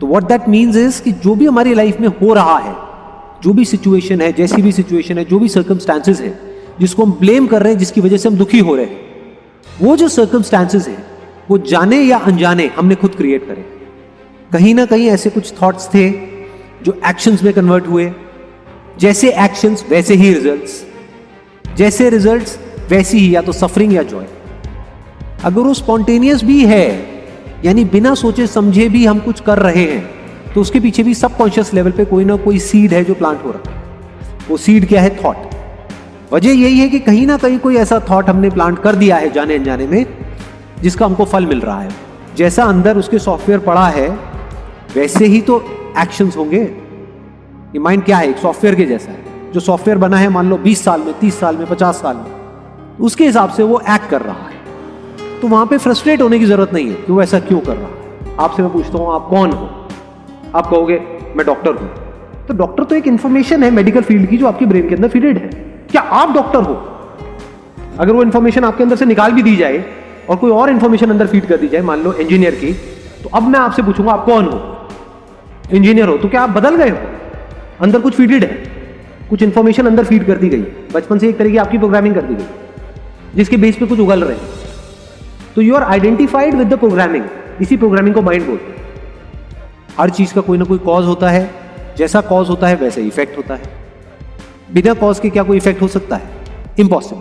तो what that means is कि जो भी हमारी लाइफ में हो रहा है, जो भी सिचुएशन है, जैसी भी सिचुएशन है, जो भी सर्कमस्टांसेस है जिसको हम ब्लेम कर रहे हैं, जिसकी वजह से हम दुखी हो रहे हैं, वो जो सर्कमस्टांसेस है वो जाने या अनजाने हमने खुद क्रिएट करे। कहीं ना कहीं ऐसे कुछ थॉट्स थे जो एक्शंस में कन्वर्ट हुए, जैसे एक्शंस वैसे ही रिजल्ट्स, जैसे रिजल्ट्स वैसी ही या तो सफरिंग या जॉय। अगर वो स्पॉन्टेनियस भी है, यानी बिना सोचे समझे भी हम कुछ कर रहे हैं, तो उसके पीछे भी सबकॉन्शियस लेवल पे कोई ना कोई सीड है जो प्लांट हो रहा है। वो सीड क्या है? थॉट। वजह यही है कि कहीं ना कहीं कोई ऐसा थॉट हमने प्लांट कर दिया है जाने अनजाने में, जिसका हमको फल मिल रहा है। जैसा अंदर उसके सॉफ्टवेयर पड़ा है वैसे ही तो एक्शंस होंगे। ये माइंड क्या है? एक सॉफ्टवेयर के जैसा है। जो सॉफ्टवेयर बना है मान लो 20 साल में, 30 साल में, 50 साल में, उसके हिसाब से वो एक्ट कर रहा है। तो वहां पे फ्रस्ट्रेट होने की जरूरत नहीं है कि वो ऐसा क्यों कर रहा है। आपसे मैं पूछता हूं आप कौन हो? आप कहोगे मैं डॉक्टर हूं। तो डॉक्टर तो एक इंफॉर्मेशन है मेडिकल फील्ड की जो आपके ब्रेन के अंदर फीडेड है। क्या आप डॉक्टर हो? अगर वो इंफॉर्मेशन आपके अंदर से निकाल भी दी जाए और कोई और इंफॉर्मेशन अंदर फीड कर दी जाए, मान लो इंजीनियर की, तो अब मैं आपसे पूछूंगा आप कौन हो? इंजीनियर हो। तो क्या आप बदल गए हो? अंदर कुछ फीडेड है, कुछ इंफॉर्मेशन अंदर फीड कर दी गई, बचपन से एक तरीके आपकी प्रोग्रामिंग कर दी गई, जिसके बेस पे कुछ उगल रहे हैं। तो you are identified with the programming. इसी प्रोग्रामिंग को माइंड बोलते हैं। हर चीज का कोई ना कोई कॉज होता है, जैसा कॉज होता है वैसे इफेक्ट होता है। बिना कॉज के क्या कोई इफेक्ट हो सकता है? इम्पॉसिबल।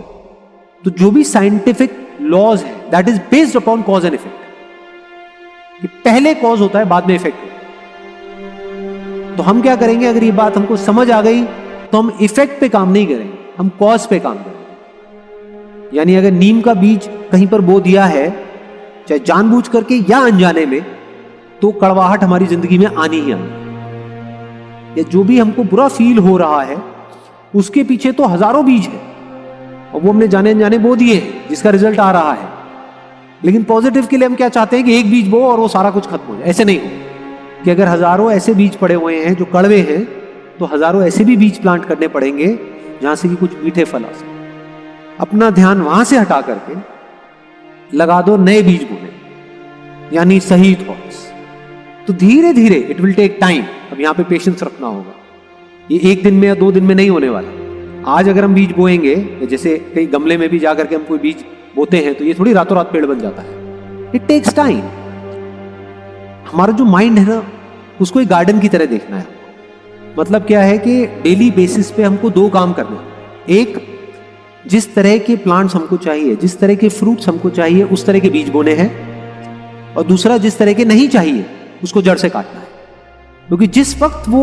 तो जो भी साइंटिफिक लॉज है that is based upon cos and effect, कि पहले कॉज होता है बाद में इफेक्ट होता है। तो हम क्या करेंगे? अगर ये बात हमको समझ आ गई तो हम इफेक्ट पे काम नहीं करेंगे, हम कॉज पे काम करेंगे। यानी अगर नीम का बीज कहीं पर बो दिया है, चाहे जानबूझ करके या अनजाने में, तो कड़वाहट हमारी जिंदगी में आनी ही आनी। या जो भी हमको बुरा फील हो रहा है उसके पीछे तो हजारों बीज है और वो हमने जाने अनजाने बो दिए हैं, जिसका रिजल्ट आ रहा है। लेकिन पॉजिटिव के लिए हम क्या चाहते हैं कि एक बीज बो और वो सारा कुछ खत्म हो जाए। ऐसे नहीं हो कि अगर हजारों ऐसे बीज पड़े हुए हैं जो कड़वे हैं, तो हजारों ऐसे भी बीज प्लांट करने पड़ेंगे जहां से कि कुछ मीठे फल आ सके। अपना ध्यान वहां से हटा करके लगा दो नए बीज बोने, यानी सही थॉट्स। तो धीरे धीरे इट विल टेक टाइम। अब यहां पे पेशेंस रखना होगा। ये एक दिन में या 2 दिन में नहीं होने वाला। आज अगर हम बीज बोएंगे, जैसे कई गमले में भी जाकर के हम कोई बीज बोते हैं, तो ये थोड़ी रातों रात पेड़ बन जाता है। It takes time. हमारा जो माइंड है ना, उसको एक गार्डन की तरह देखना है। मतलब क्या है कि डेली बेसिस पे हमको 2 काम करने हैं। एक, जिस तरह के प्लांट्स हमको चाहिए, जिस तरह के फ्रूट्स हमको चाहिए, उस तरह के बीज बोने हैं। और दूसरा, जिस तरह के नहीं चाहिए उसको जड़ से काटना है। क्योंकि जिस वक्त वो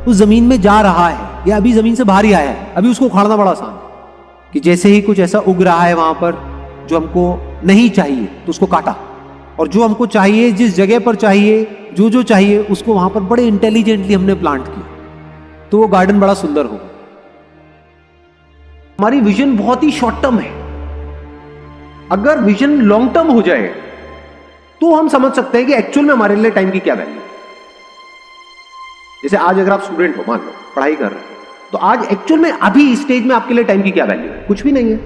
उस जमीन में जा रहा है या अभी जमीन से बाहर ही आया है, अभी उसको उखाड़ना बड़ा आसान है। कि जैसे ही कुछ ऐसा उग रहा है वहां पर जो हमको नहीं चाहिए, तो उसको काटा, और जो हमको चाहिए, जिस जगह पर चाहिए, जो जो चाहिए, उसको वहां पर बड़े इंटेलिजेंटली हमने प्लांट किया, तो वो गार्डन बड़ा सुंदर होगा। हमारी विजन बहुत ही शॉर्ट टर्म है। अगर विजन लॉन्ग टर्म हो जाए तो हम समझ सकते हैं कि एक्चुअल में हमारे लिए टाइम की क्या वैल्यू। जैसे आज अगर आप स्टूडेंट हो, मान लो पढ़ाई कर रहे हैं, तो आज एक्चुअल में अभी इस स्टेज में आपके लिए टाइम की क्या वैल्यू है? कुछ भी नहीं है।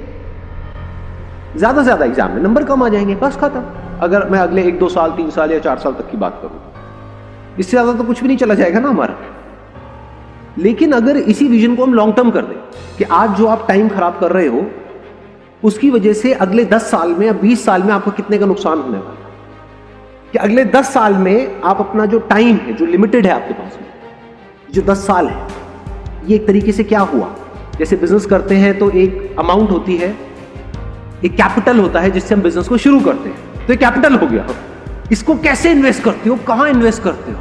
ज्यादा से ज्यादा एग्जाम में नंबर कम आ जाएंगे, बस खत्म। अगर मैं अगले 1-2 साल, 3 साल या 4 साल तक की बात करूं, इससे ज्यादा तो कुछ भी नहीं चला जाएगा ना हमारा। लेकिन अगर इसी विजन को हम लॉन्ग टर्म कर दें कि आज जो आप टाइम खराब कर रहे हो, उसकी वजह से अगले 10 साल में या 20 साल में आपको कितने का नुकसान होने वाला है, कि अगले 10 साल में आप अपना जो टाइम है, जो लिमिटेड है आपके पास में, जो 10 साल है, ये एक तरीके से क्या हुआ, जैसे बिजनेस करते हैं तो एक अमाउंट होती है, एक कैपिटल होता है जिससे हम बिजनेस को शुरू करते हैं, तो ये कैपिटल हो गया। इसको कैसे इन्वेस्ट करते हो, कहां इन्वेस्ट करते हो?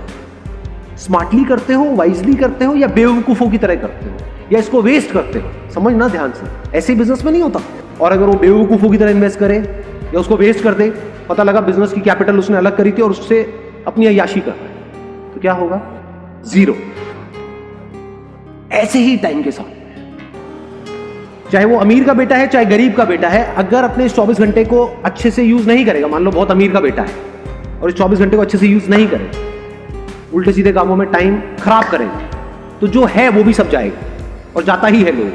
स्मार्टली करते हो, वाइजली करते हो, या बेवकूफों की तरह करते हो, या इसको वेस्ट करते हो? समझना ध्यान से, ऐसे बिजनेस में नहीं होता। और अगर वो बेवकूफों की तरह इन्वेस्ट करे या उसको वेस्ट कर दे, पता लगा बिजनेस की कैपिटल उसने अलग करी थी और उससे अपनी अय्याशी कर रहा है, तो क्या होगा? 0। ऐसे ही टाइम के साथ, चाहे वो अमीर का बेटा है चाहे गरीब का बेटा है, अगर अपने इस 24 घंटे को अच्छे से यूज नहीं करेगा, मान लो बहुत अमीर का बेटा है और इस 24 घंटे को अच्छे से यूज नहीं करेगा, उल्टे सीधे कामों में टाइम खराब करेगा, तो जो है वो भी सब जाएगा और जाता ही है लोगों।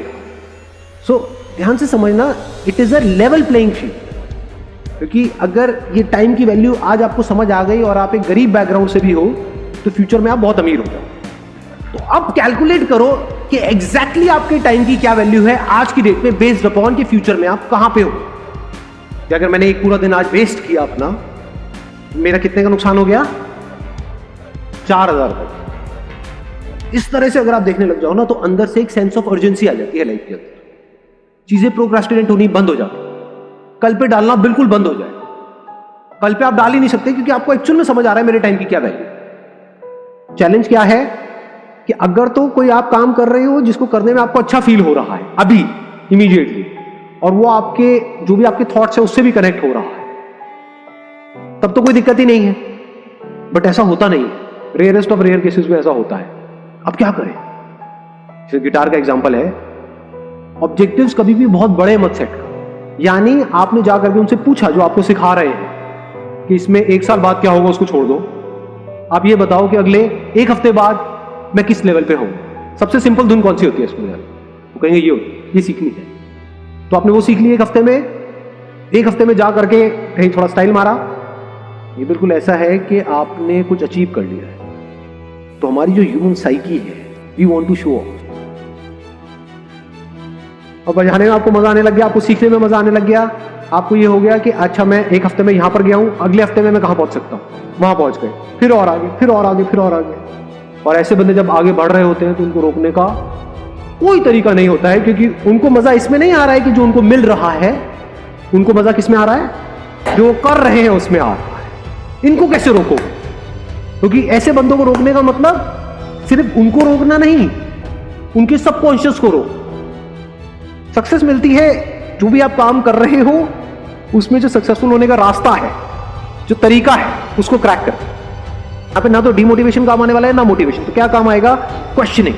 सो ध्यान से समझना, it is a level playing field. क्योंकि अगर ये टाइम की वैल्यू आज आपको समझ आ गई और आप एक गरीब बैकग्राउंड से भी हो, तो फ्यूचर में आप बहुत अमीर हो जाओ। तो अब कैलकुलेट करो कि एग्जैक्टली आपके टाइम की क्या वैल्यू है आज की डेट में, बेस्ड अपॉन कि फ्यूचर में आप कहां पे हो। कि अगर मैंने एक पूरा दिन आज वेस्ट किया अपना, मेरा कितने का नुकसान हो गया? 4000 रुपए। इस तरह से अगर आप देखने लग जाओ ना, तो अंदर से एक सेंस ऑफ अर्जेंसी आ जाती है लाइफ के अंदर। चीजें प्रोक्रेस्टिनेट होनी बंद हो जाती, कल पे डालना बिल्कुल बंद हो जाए। कल पे आप डाल ही नहीं सकते, क्योंकि आपको एक्चुअल में समझ आ रहा है मेरे टाइम की क्या वैल्यू। चैलेंज क्या है कि अगर तो कोई आप काम कर रहे हो जिसको करने में आपको अच्छा फील हो रहा है अभी इमीडिएटली, और वो आपके जो भी आपके थॉट्स है उससे भी कनेक्ट हो रहा है, तब तो कोई दिक्कत ही नहीं है। बट ऐसा होता नहीं है, रेयरेस्ट ऑफ रेयर केसेस में ऐसा होता है। अब क्या करें? जैसे गिटार का एग्जांपल है, ऑब्जेक्टिव्स कभी भी बहुत बड़े मत सेट करो। यानी आपने जाकर के उनसे पूछा जो आपको सिखा रहे हैं कि इसमें 1 साल बाद क्या होगा, उसको छोड़ दो। आप ये बताओ कि अगले 1 हफ्ते बाद मैं किस लेवल पे हूं। सबसे सिंपल धुन कौन सी होती है इसमें? वो कहेंगे ये सीखनी है। तो आपने वो सीख ली 1 हफ्ते में। 1 हफ्ते में जा करके कहीं थोड़ा स्टाइल मारा, ये बिल्कुल ऐसा है कि आपने कुछ अचीव कर लिया है। तो हमारी जो ह्यूमन साइकी है, we want to show off. और बजाने में आपको मजा आने लग गया, आपको सीखने में मजा आने लग गया। आपको ये हो गया कि अच्छा मैं 1 हफ्ते में यहां पर गया हूं, अगले हफ्ते में मैं कहां पहुंच सकता हूं, वहां पहुंच गए, फिर और आगे, फिर और आगे, फिर और आगे। और ऐसे बंदे जब आगे बढ़ रहे होते हैं तो उनको रोकने का कोई तरीका नहीं होता है, क्योंकि उनको मजा इसमें नहीं आ रहा है कि जो उनको मिल रहा है, उनको मजा किसमें आ रहा है? जो कर रहे हैं उसमें आ रहा है। इनको कैसे रोको? क्योंकि ऐसे बंदों को रोकने का मतलब सिर्फ उनको रोकना नहीं, उनके सबकॉन्शियस को रोको। सक्सेस मिलती है जो भी आप काम कर रहे हो उसमें जो सक्सेसफुल होने का रास्ता है, जो तरीका है, उसको क्रैक कर। यहां पे ना तो डिमोटिवेशन काम आने वाला है ना मोटिवेशन। तो क्या काम आएगा? क्वेश्चनिंग,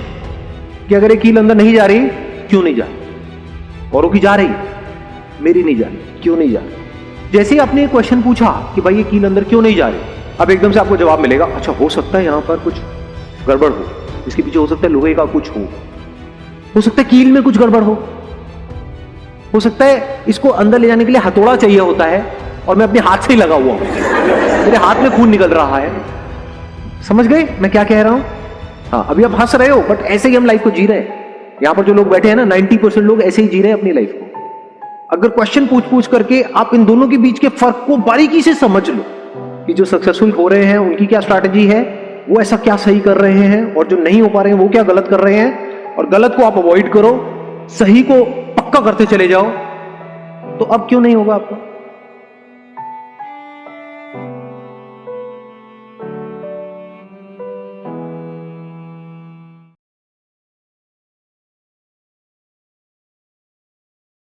कि अगर ये कील अंदर नहीं जा रही, क्यों नहीं जा रही? औरों की जा रही, मेरी नहीं जा रही, क्यों नहीं जा रही? जैसे ही आपने क्वेश्चन पूछा कि भाई ये कील अंदर क्यों नहीं जा रही, अब एकदम से आपको जवाब मिलेगा, अच्छा हो सकता है यहां पर कुछ गड़बड़ हो, इसके पीछे हो सकता है लोहे का कुछ हो सकता है कील में कुछ गड़बड़ हो सकता है इसको अंदर ले जाने के लिए हथौड़ा चाहिए होता है और मैं अपने हाथ से ही लगा हुआ हूं, मेरे हाथ में खून निकल रहा है। समझ गए मैं क्या कह रहा हूं? हाँ, अभी आप हंस रहे हो, बट ऐसे ही हम लाइफ को जी रहे हैं। यहां पर जो लोग बैठे हैं ना, 90% लोग ऐसे ही जी रहे हैं अपनी लाइफ को। अगर क्वेश्चन पूछ करके आप इन दोनों के बीच के फर्क को बारीकी से समझ लो कि जो सक्सेसफुल हो रहे हैं उनकी क्या स्ट्रैटेजी है, वो ऐसा क्या सही कर रहे हैं, और जो नहीं हो पा रहे हैं वो क्या गलत कर रहे हैं, और गलत को आप अवॉइड करो, सही को पक्का करते चले जाओ, तो अब क्यों नहीं होगा आपका?